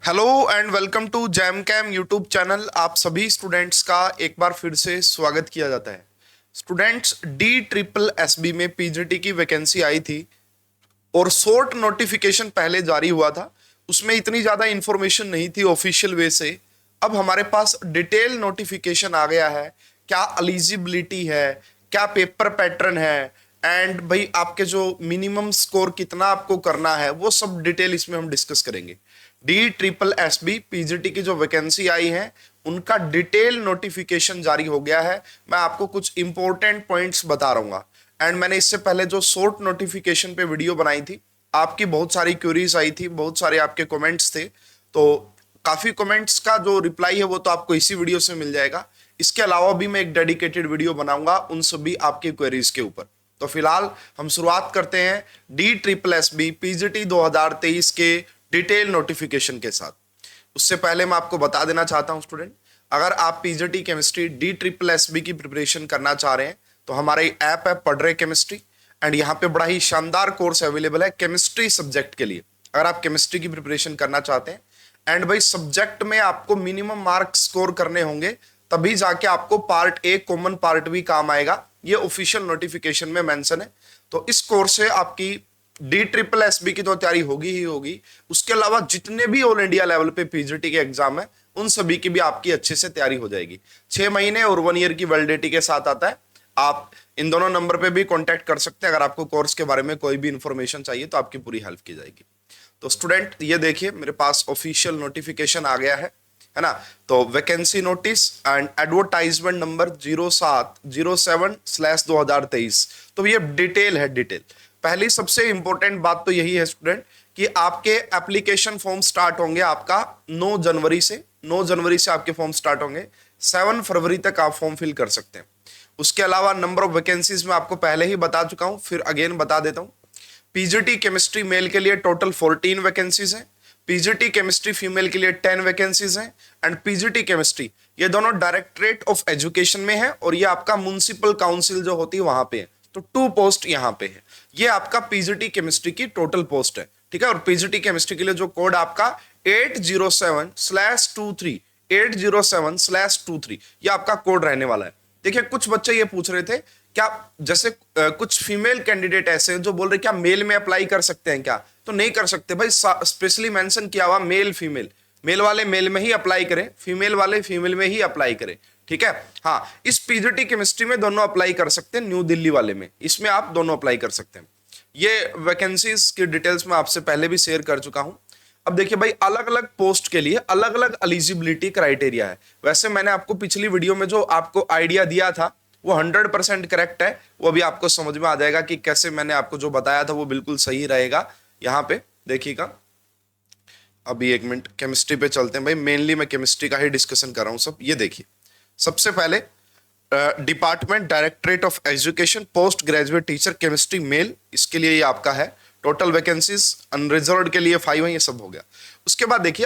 Hello and welcome to Jam Cam YouTube channel. आप सभी students का एक बार फिर से स्वागत किया जाता है। स्टूडेंट्स, DSSB में पीजीटी की वैकेंसी आई थी और शॉर्ट नोटिफिकेशन पहले जारी हुआ था। उसमें इतनी ज़्यादा इंफॉर्मेशन नहीं थी ऑफिशियल वे से। अब हमारे पास डिटेल नोटिफिकेशन आ गया है, क्या एलिजिबिलिटी है, क्या पेपर पैटर्न है एंड भाई आपके जो मिनिमम स्कोर कितना आपको करना है, वो सब डिटेल इसमें हम डिस्कस करेंगे। DSSB पीजीटी की जो वैकेंसी आई है उनका डिटेल नोटिफिकेशन जारी हो गया है। मैं आपको कुछ इंपॉर्टेंट पॉइंट्स बता रहा हूँ। एंड मैंने इससे पहले जो शॉर्ट नोटिफिकेशन पे वीडियो बनाई थी, आपकी बहुत सारी क्वेरीज आई थी, बहुत सारे आपके कमेंट्स थे, तो काफी कमेंट्स का जो रिप्लाई है वो तो आपको इसी वीडियो से मिल जाएगा। इसके अलावा भी मैं एक डेडिकेटेड वीडियो बनाऊंगा उन सभी आपकी क्वेरीज के ऊपर। तो फिलहाल हम शुरुआत करते हैं DSSB पीजीटी 2023 के डिटेल नोटिफिकेशन के साथ। उससे पहले मैं आपको बता देना चाहता हूं स्टूडेंट, अगर आप पीजीटी केमिस्ट्री DSSB की प्रिपरेशन करना चाह रहे हैं तो हमारा ऐप है पढ़ रहे केमिस्ट्री, एंड यहाँ पे बड़ा ही शानदार कोर्स अवेलेबल है केमिस्ट्री सब्जेक्ट के लिए। अगर आप केमिस्ट्री की प्रिपरेशन करना चाहते हैं एंड भाई सब्जेक्ट में आपको मिनिमम मार्क स्कोर करने होंगे, तभी जाके आपको पार्ट ए कॉमन पार्ट भी काम आएगा। ये ऑफिशियल नोटिफिकेशन में मेंशन है। तो इस कोर्स से आपकी DSSB की तो तैयारी होगी ही होगी, उसके अलावा जितने भी ऑल इंडिया लेवल पे पीजीटी के एग्जाम है उन सभी की भी आपकी अच्छे से तैयारी हो जाएगी। 6 महीने और 1 ईयर की वैलिडिटी के साथ आता है। आप इन दोनों नंबर पे भी कांटेक्ट कर सकते हैं अगर आपको कोर्स के बारे में कोई भी इंफॉर्मेशन चाहिए तो आपकी पूरी हेल्प की जाएगी। तो स्टूडेंट, ये देखिए मेरे पास ऑफिशियल नोटिफिकेशन आ गया है ना। तो vacancy notice and advertisement number 07/2023। तो ये डिटेल है, डिटेल। पहली सबसे इंपॉर्टेंट बात तो यही है स्टूडेंट कि आपके एप्लीकेशन फॉर्म स्टार्ट होंगे आपका 9 जनवरी से। 9 जनवरी से आपके फॉर्म स्टार्ट होंगे, 7 फरवरी तक आप फॉर्म फिल कर सकते हैं। उसके अलावा नंबर ऑफ वैकेंसीज में आपको पहले ही बता चुका हूं, फिर अगेन बता देता हूं। पीजीटी केमिस्ट्री मेल के लिए टोटल 14 वैकेंसीज हैं, पीजीटी केमिस्ट्री फीमेल के लिए 10 वैकेंसीज हैं, एंड पीजीटी केमिस्ट्री ये दोनों डायरेक्टरेट ऑफ एजुकेशन में है और ये आपका म्युनिसिपल काउंसिल जो होती है वहां पे है। तो 2 पोस्ट यहाँ पे है। ये आपका पीजीटी केमिस्ट्री की टोटल पोस्ट है, ठीक है। और पीजीटी केमिस्ट्री के लिए जो कोड आपका 807/23 807/23 ये आपका कोड रहने वाला है। देखिए, कुछ बच्चे ये पूछ रहे थे क्या, जैसे कुछ फीमेल कैंडिडेट ऐसे हैं जो बोल रहे क्या मेल में अप्लाई कर सकते हैं क्या? तो नहीं कर सकते भाई, स्पेशली मेंशन किया हुआ मेल फीमेल। मेल वाले मेल में ही अप्लाई करें, फीमेल वाले फीमेल में ही अप्लाई करें, ठीक है। हाँ, इस पीजीटी केमिस्ट्री में दोनों अप्लाई कर सकते हैं, न्यू दिल्ली वाले में, इसमें आप दोनों अप्लाई कर सकते हैं। ये वैकेंसीज की डिटेल्स मैं आपसे पहले भी शेयर कर चुका हूं। अब देखिए भाई, अलग अलग पोस्ट के लिए अलग अलग एलिजिबिलिटी क्राइटेरिया है। वैसे मैंने आपको पिछली वीडियो में जो आपको आइडिया दिया था वो 100% करेक्ट है। वो भी आपको समझ में आ जाएगा कि कैसे मैंने आपको जो बताया था वो बिल्कुल सही रहेगा। यहाँ पे देखिएगा, अभी एक मिनट केमिस्ट्री पे चलते हैं भाई। मेनली मैं केमिस्ट्री का ही डिस्कशन कर रहा हूँ सब। ये देखिए, सबसे पहले department directorate of education post graduate teacher chemistry male, इसके लिए ये आपका है। टोटल वैकेंसीज अनरिजर्व्ड के लिए 5 है, ये सब हो गया। उसके बाद देखिए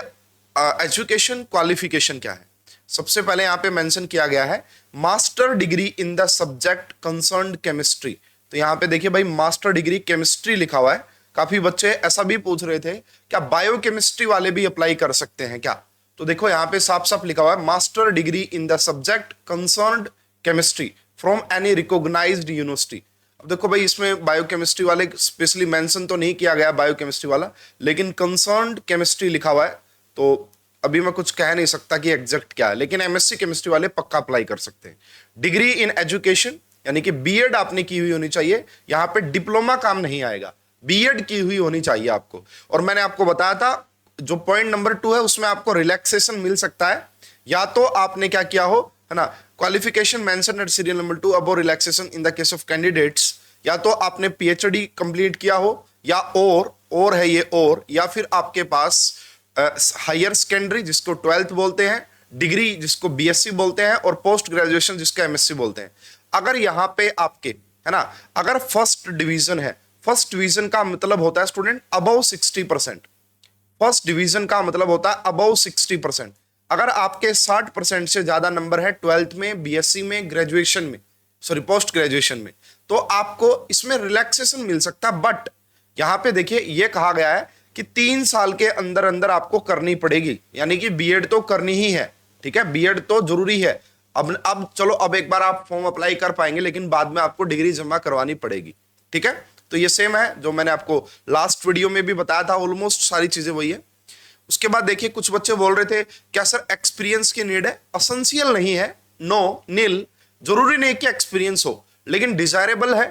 एजुकेशन क्वालिफिकेशन क्या है। सबसे पहले यहाँ पे मेंशन किया गया है master degree in the subject concerned chemistry. तो यहाँ पे देखिए भाई, मास्टर डिग्री केमिस्ट्री लिखा हुआ है। काफी बच्चे ऐसा भी पूछ रहे थे क्या बायोकेमिस्ट्री वाले भी अप्लाई कर सकते हैं क्या? तो देखो यहाँ पे साफ साफ लिखा हुआ है master degree in the subject concerned chemistry from any recognised university. अब देखो भाई, इसमें बायोकेमिस्ट्री वाले स्पेशली मेंशन तो नहीं किया गया बायोकेमिस्ट्री वाला, लेकिन कंसर्न्ड केमिस्ट्री लिखा हुआ है। तो अभी मैं कुछ कह नहीं सकता कि एग्जैक्ट क्या है, लेकिन एमएससी केमिस्ट्री वाले पक्का अप्लाई कर सकते हैं। डिग्री इन एजुकेशन यानी कि बीएड आपने की हुई होनी चाहिए। यहाँ पे डिप्लोमा काम नहीं आएगा, बीएड की हुई होनी चाहिए आपको। और मैंने आपको बताया था जो पॉइंट नंबर 2 है उसमें आपको रिलैक्सेशन मिल सकता है, या तो आपने क्या किया हो, है ना, qualification mention at serial number 2 above relaxation in the case of candidates, या तो आपने पीएचडी कंप्लीट किया हो, या और है ये, और या फिर आपके पास हायर सेकेंडरी जिसको 12th बोलते हैं, डिग्री जिसको बीएससी बोलते हैं, और पोस्ट ग्रेजुएशन जिसको एमएससी बोलते हैं। अगर यहाँ पे आपके, है ना, अगर फर्स्ट डिवीजन है, फर्स्ट डिवीजन का मतलब होता है स्टूडेंट अबव 60%। फर्स्ट डिवीजन का मतलब होता है अबव 60%। अगर आपके 60% से ज्यादा नंबर है 12th में, बीएससी में, ग्रेजुएशन में, सॉरी पोस्ट ग्रेजुएशन में, तो आपको इसमें रिलैक्सेशन मिल सकता है। बट यहां पे देखिए ये कहा गया है कि 3 साल के अंदर अंदर आपको करनी पड़ेगी, यानी कि बीएड तो करनी ही है, ठीक है, बीएड तो जरूरी है। अब चलो, अब एक बार आप फॉर्म अप्लाई कर पाएंगे, लेकिन बाद में आपको डिग्री जमा करवानी पड़ेगी, ठीक है। तो ये सेम है जो मैंने आपको लास्ट वीडियो में भी बताया था, ऑलमोस्ट सारी चीजें वही है। उसके बाद देखिए, कुछ बच्चे बोल रहे थे क्या सर एक्सपीरियंस की नीड है? एसेंशियल नहीं है, नो, नील, जरूरी नहीं कि एक्सपीरियंस हो, लेकिन डिजायरेबल है।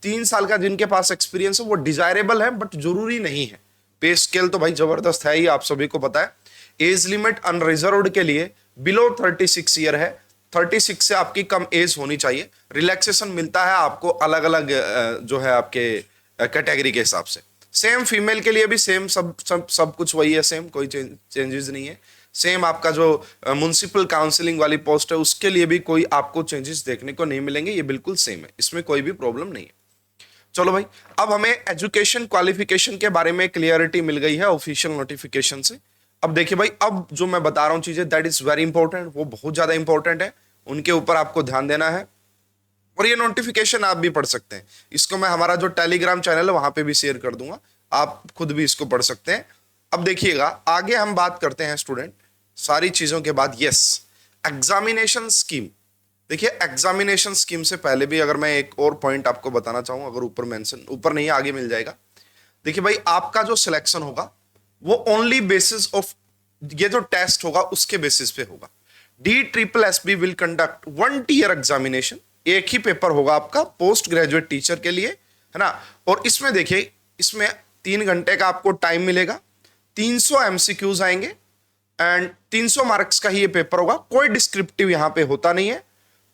3 साल का जिनके पास एक्सपीरियंस है वो डिजायरेबल है, बट जरूरी नहीं है। पे स्केल तो भाई जबरदस्त है ही, आप सभी को पता है। एज लिमिट अनरिजर्व्ड के लिए बिलो 36 ईयर है, 36 से आपकी कम एज होनी चाहिए। रिलैक्सेशन मिलता है आपको अलग अलग जो है आपके कैटेगरी के हिसाब से। सेम फीमेल के लिए भी सेम, सब कुछ वही है, सेम, कोई चेंजेस नहीं है। सेम आपका जो म्युनिसिपल काउंसिलिंग वाली पोस्ट है उसके लिए भी कोई आपको चेंजेस देखने को नहीं मिलेंगे, ये बिल्कुल सेम है, इसमें कोई भी प्रॉब्लम नहीं है। चलो भाई, अब हमें एजुकेशन क्वालिफिकेशन के बारे में क्लियरिटी मिल गई है ऑफिशियल नोटिफिकेशन से। अब देखिए भाई, अब जो मैं बता रहा हूं चीजें, दैट इज वेरी इंपॉर्टेंट, वो बहुत ज्यादा इंपॉर्टेंट है, उनके ऊपर आपको ध्यान देना है। और ये नोटिफिकेशन आप भी पढ़ सकते हैं, इसको मैं हमारा जो टेलीग्राम चैनल है वहां पे भी शेयर कर दूंगा, आप खुद भी इसको पढ़ सकते हैं। अब देखिएगा, आगे हम बात करते हैं स्टूडेंट, सारी चीजों के बाद, यस, एग्जामिनेशन स्कीम। देखिए, एग्जामिनेशन स्कीम से पहले भी अगर मैं एक और पॉइंट आपको बताना चाहूं, अगर ऊपर मेंशन, ऊपर नहीं आगे मिल जाएगा। देखिए भाई, आपका जो सिलेक्शन होगा वो ओनली बेसिस ऑफ ये जो टेस्ट होगा उसके बेसिस पे होगा। DSSB will conduct 1 year examination, एक ही पेपर होगा आपका पोस्ट ग्रेजुएट टीचर के लिए, है ना। और इसमें देखिए, इसमें 3 घंटे का आपको टाइम मिलेगा, 300 MCQs आएंगे एंड 300 मार्क्स का ही ये पेपर होगा, कोई डिस्क्रिप्टिव यहां पे होता नहीं है।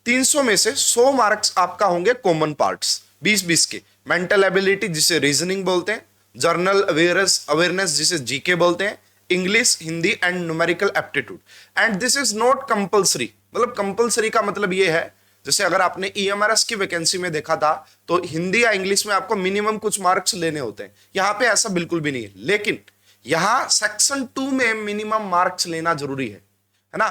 300 में से 100 मार्क्स आपका होंगे कॉमन पार्ट्स, 20-20 के, मेंटल एबिलिटी जिसे रीजनिंग बोलते हैं, जर्नल अवेयरनेस जिसे जीके बोलते हैं, English, Hindi and numerical aptitude. And this is not compulsory, मतलब कंपलसरी का मतलब ये है, जैसे अगर आपने EMRS की वैकेंसी में देखा था तो हिंदी या इंग्लिश में आपको मिनिमम कुछ मार्क्स लेने होते हैं, यहां पे ऐसा बिल्कुल भी नहीं है। लेकिन यहां सेक्शन 2 में मिनिमम मार्क्स लेना जरूरी है ना।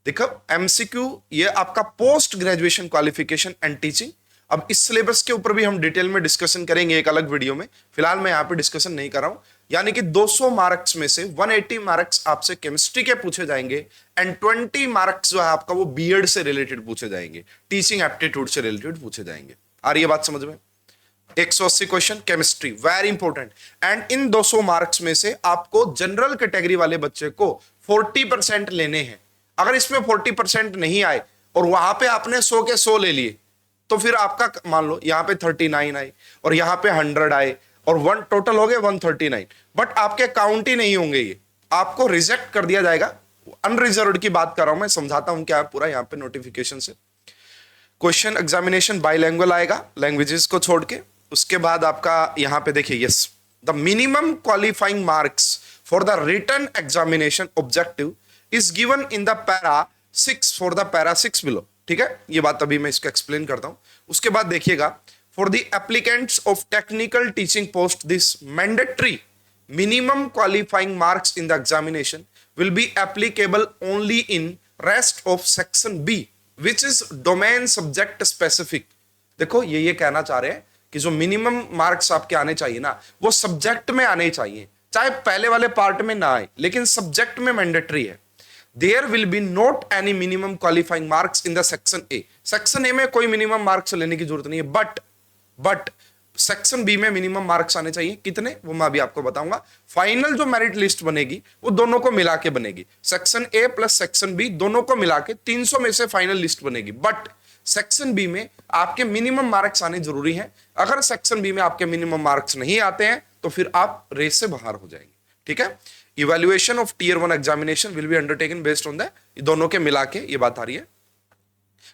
देखो, MCQ ये आपका post graduation qualification and teaching. अब इस सिलेबस के ऊपर भी हम डिटेल में डिस्कशन करेंगे एक अलग वीडियो में, फिलहाल मैं यहाँ पे डिस्कशन नहीं कर रहा हूं। यानी कि 200 मार्क्स में से 180 मार्क्स आपसे केमिस्ट्री के पूछे जाएंगे एंड 20 मार्क्स जो है आपका वो बीएड से रिलेटेड पूछे जाएंगे, टीचिंग एप्टीट्यूड से रिलेटेड पूछे जाएंगे। आ रही है बात समझ में? 180 question chemistry, very important. And in 200 marks में से आपको जनरल कैटेगरी वाले बच्चे को 40% लेने हैं। अगर इसमें 40% नहीं आए और वहां पे आपने 100 के 100 ले लिए, तो फिर आपका मान लो यहाँ पे 39 आए और यहाँ पे 100 आए और 1 टोटल हो गए 139, बट आपके काउंट ही नहीं होंगे, ये आपको रिजेक्ट कर दिया जाएगा। अनरिजर्व्ड की बात कर रहा हूं मैं, समझाता हूं क्या है पूरा यहाँ पे नोटिफिकेशन से। क्वेश्चन एग्जामिनेशन बाइलैंग्वेज आएगा, लैंग्वेजेस को छोड़ के। उसके बाद आपका यहाँ पे देखिए, yes, the minimum qualifying marks for the written examination objective is given in the para 6 for the para 6 below, ठीक है। ये बात अभी मैं इसको एक्सप्लेन करता हूं। उसके बाद देखिएगा, for the applicants of technical teaching post this mandatory minimum qualifying marks in the examination will be applicable only in rest of section B which is domain subject specific। देखो, ये कहना चाह रहे हैं कि जो मिनिमम मार्क्स आपके आने चाहिए ना, वो सब्जेक्ट में आने चाहिए, चाहे पहले वाले पार्ट में ना आए, लेकिन सब्जेक्ट में मैंडेटरी है। There will be not any minimum qualifying marks in the section A. Section A में कोई मिनिमम मार्क्स लेने की जरूरत नहीं है, बट सेक्शन बी में मिनिमम मार्क्स आने चाहिए। कितने, वो मैं अभी आपको बताऊंगा। फाइनल जो मेरिट लिस्ट बनेगी वो दोनों को मिला के बनेगी, section A plus section B दोनों को मिला के 300 में से फाइनल लिस्ट बनेगी। बट सेक्शन बी में आपके मिनिमम मार्क्स आने जरूरी है। अगर सेक्शन बी में आपके मिनिमम मार्क्स नहीं आते हैं तो फिर आप रेस से बाहर हो जाएंगे, ठीक है। Evaluation of tier 1 examination will be undertaken based on the, दोनों के मिला के ये बात आ रही है।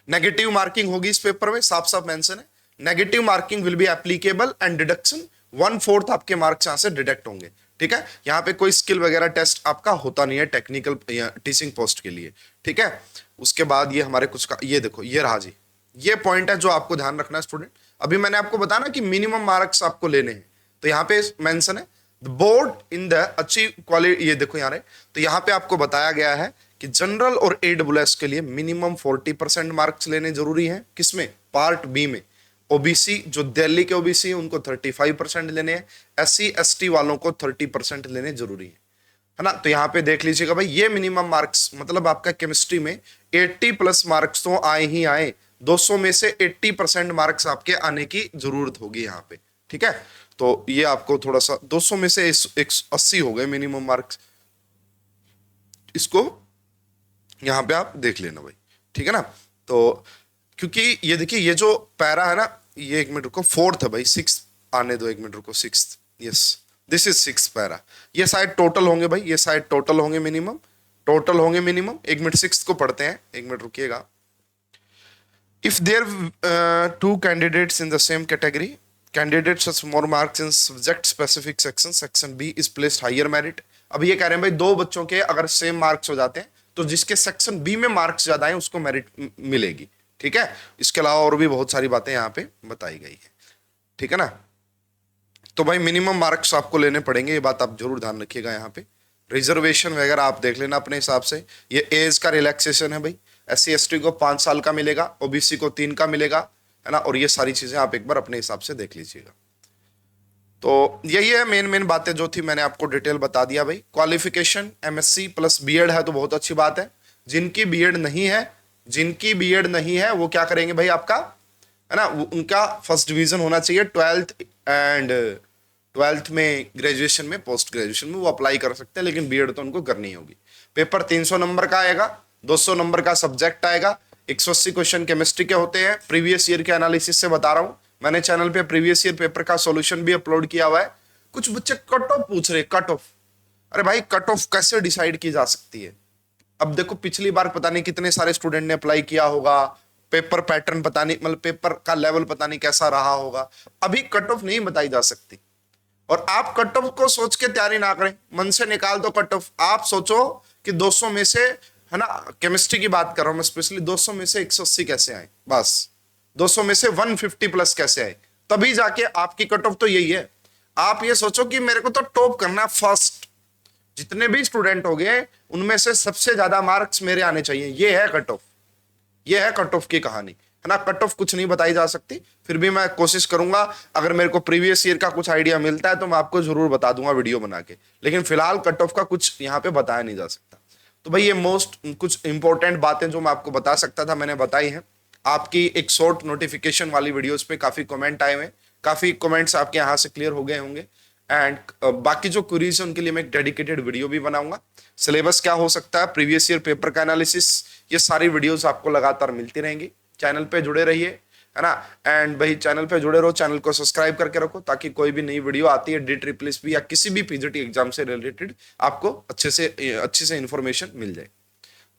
नेगेटिव मार्किंग होगी इस पेपर में, साफ साफ मेंशन है। Negative marking will be applicable and deduction 1/4 आपके मार्क्स यहां से डिडक्ट होंगे, ठीक है। यहां पे कोई स्किल वगैरह टेस्ट आपका होता नहीं है टेक्निकल टीचिंग पोस्ट के लिए, ठीक है। उसके बाद ये हमारे कुछ का, ये देखो, ये रहा जी, ये पॉइंट है जो आपको ध्यान रखना है स्टूडेंट। अभी मैंने आपको बताया ना कि मिनिमम मार्क्स आपको लेने हैं, तो यहाँ पे मेंशन है the board in the achieve quality, ये देखो यहाँ, तो यहाँ पे आपको बताया गया है कि जनरल और AWS के लिए मिनिमम 40% मार्क्स लेने जरूरी है। किसमें? पार्ट बी में। ओबीसी जो दिल्ली के ओबीसी है उनको 35% लेने हैं, SC ST वालों को 30% लेने जरूरी है ना। तो यहाँ पे देख लीजिएगा भाई, ये मिनिमम मार्क्स मतलब आपका केमिस्ट्री में 80+ मार्क्स तो आए ही आए, 200 में से 80% मार्क्स आपके आने की जरूरत होगी यहाँ पे, ठीक है। तो ये आपको थोड़ा सा 200 में से 180 हो गए मिनिमम मार्क्स, इसको यहाँ पे आप देख लेना भाई, ठीक है ना। तो क्योंकि ये देखिए ये जो पैरा है ना, ये 1 मिनट रुको, 4th है भाई, 6th आने दो, 1 मिनट रुको, 6th, yes this is 6th para. ये शायद टोटल होंगे भाई, ये शायद टोटल होंगे मिनिमम, टोटल होंगे मिनिमम। 1 मिनट 6th को पढ़ते हैं, 1 मिनट रुकिएगा। If there 2 candidates in the same category, candidates has more marks in subject specific section, section B is placed higher merit। अब ये कह रहे हैं भाई, दो बच्चों के अगर सेम मार्क्स हो जाते हैं तो जिसके सेक्शन बी में मार्क्स ज्यादा है उसको मेरिट मिलेगी, ठीक है। इसके अलावा और भी बहुत सारी बातें यहाँ पे बताई गई है, ठीक है ना। तो भाई मिनिमम मार्क्स आपको लेने पड़ेंगे, ये बात आप जरूर ध्यान रखिएगा। यहाँ पे रिजर्वेशन वगैरह आप देख लेना अपने हिसाब से। ये एज का रिलैक्सेशन है भाई, SC ST को 5 साल का मिलेगा, OBC को 3 का मिलेगा, है ना। और ये सारी चीजें आप एक बार अपने हिसाब से देख लीजिएगा। तो यही है मेन बातें जो थी, मैंने आपको डिटेल बता दिया भाई। क्वालिफिकेशन MSc प्लस B.Ed है तो बहुत अच्छी बात है। जिनकी B.Ed नहीं है, जिनकी B.Ed नहीं है वो क्या करेंगे भाई, आपका है ना, उनका फर्स्ट डिवीजन होना चाहिए 12th में, ग्रेजुएशन में, पोस्ट ग्रेजुएशन में वो अप्लाई कर सकते हैं, लेकिन B.Ed तो उनको करनी होगी। पेपर 300 नंबर का आएगा, 200 नंबर का सब्जेक्ट आएगा, 180 क्वेश्चन केमिस्ट्री के होते हैं। प्रीवियस ईयर के एनालिसिस से बता रहा हूं, मैंने चैनल पे प्रीवियस ईयर पेपर का सॉल्यूशन भी अपलोड किया हुआ है। कुछ बच्चे कट ऑफ पूछ रहे, कट ऑफ, अरे भाई कट ऑफ कैसे डिसाइड की जा सकती है। अब देखो पिछली बार पता नहीं कितने सारे स्टूडेंट ने अप्लाई किया होगा, पेपर पैटर्न पता नहीं, मतलब पेपर का लेवल पता नहीं कैसा रहा होगा, अभी कट ऑफ नहीं बताई जा सकती। और आप कट ऑफ को सोच के तैयारी ना करें, मन से निकाल दो कट ऑफ। आप सोचो कि 200 में से, है ना, केमिस्ट्री की बात कर रहा हूं मैं स्पेशली, 200 में से 180 कैसे आए, बस 200 में से 150+ कैसे आए, तभी जाके आपकी कट ऑफ तो यही है। आप ये सोचो कि मेरे को तो टॉप करना, फर्स्ट, जितने भी स्टूडेंट हो गए उनमें से सबसे ज्यादा मार्क्स मेरे आने चाहिए, ये है कट ऑफ, ये है कट ऑफ की कहानी, है ना। कट ऑफ कुछ नहीं बताई जा सकती, फिर भी मैं कोशिश करूंगा, अगर मेरे को प्रीवियस ईयर का कुछ आइडिया मिलता है तो मैं आपको जरूर बता दूंगा वीडियो बना के, लेकिन फिलहाल कट ऑफ का कुछ यहाँ पे बताया नहीं जा सकता। तो भाई ये मोस्ट कुछ इंपॉर्टेंट बातें जो मैं आपको बता सकता था मैंने बताई हैं। आपकी एक शॉर्ट नोटिफिकेशन वाली वीडियोस पे काफी कमेंट आए हुए, काफी कमेंट्स आपके यहाँ से क्लियर हो गए होंगे। एंड बाकी जो क्वेरीज है उनके लिए मैं एक डेडिकेटेड वीडियो भी बनाऊंगा। सिलेबस क्या हो सकता है, प्रीवियस ईयर पेपर का एनालिसिस, ये सारी वीडियोस आपको लगातार मिलती रहेंगी। चैनल पे जुड़े रहिए, है ना। एंड भाई चैनल पे जुड़े रहो, चैनल को सब्सक्राइब करके रखो, ताकि कोई भी नई वीडियो आती है DSSB या किसी भी PGT एग्जाम से रिलेटेड आपको अच्छे से इंफॉर्मेशन मिल जाए।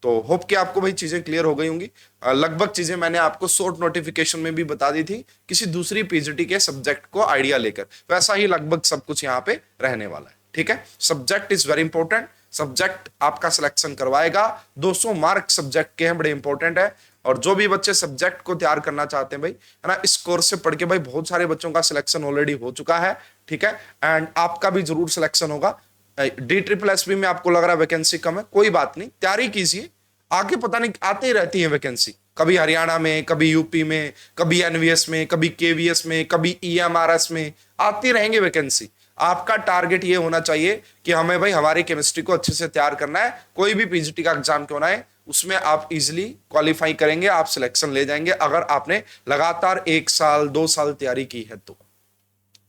तो होप कि आपको भाई चीजें क्लियर हो गई होंगी। लगभग चीजें मैंने आपको शॉर्ट नोटिफिकेशन में भी बता दी थी, किसी दूसरी PGT के सब्जेक्ट को आइडिया लेकर, वैसा ही लगभग सब कुछ यहाँ पे रहने वाला है, ठीक है। Subject is very important, subject आपका सिलेक्शन करवाएगा। 200 मार्क सब्जेक्ट के हैं, बड़े इंपॉर्टेंट है। और जो भी बच्चे सब्जेक्ट को तैयार करना चाहते हैं भाई, है ना, इस कोर्स से पढ़ के भाई बहुत सारे बच्चों का सिलेक्शन ऑलरेडी हो चुका है, ठीक है। एंड आपका भी जरूर सिलेक्शन होगा। DSSB में आपको लग रहा है वैकेंसी कम है, कोई बात नहीं, तैयारी कीजिए, आगे पता नहीं आते ही रहती है वैकेंसी, कभी हरियाणा में, कभी यूपी में, कभी NVS में, कभी KVS में, कभी EMRS में, आती रहेंगे वैकेंसी। आपका टारगेट ये होना चाहिए कि हमें भाई हमारी केमिस्ट्री को अच्छे से तैयार करना है, कोई भी PGT का एग्जाम क्यों ना है, उसमें आप इजीली क्वालिफाई करेंगे, आप सिलेक्शन ले जाएंगे, अगर आपने लगातार 1 साल 2 साल तैयारी की है तो,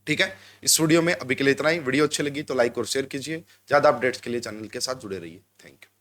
ठीक है। इस वीडियो में अभी के लिए इतना ही। वीडियो अच्छी लगी तो लाइक और शेयर कीजिए, ज्यादा अपडेट्स के लिए चैनल के साथ जुड़े रहिए। Thank you.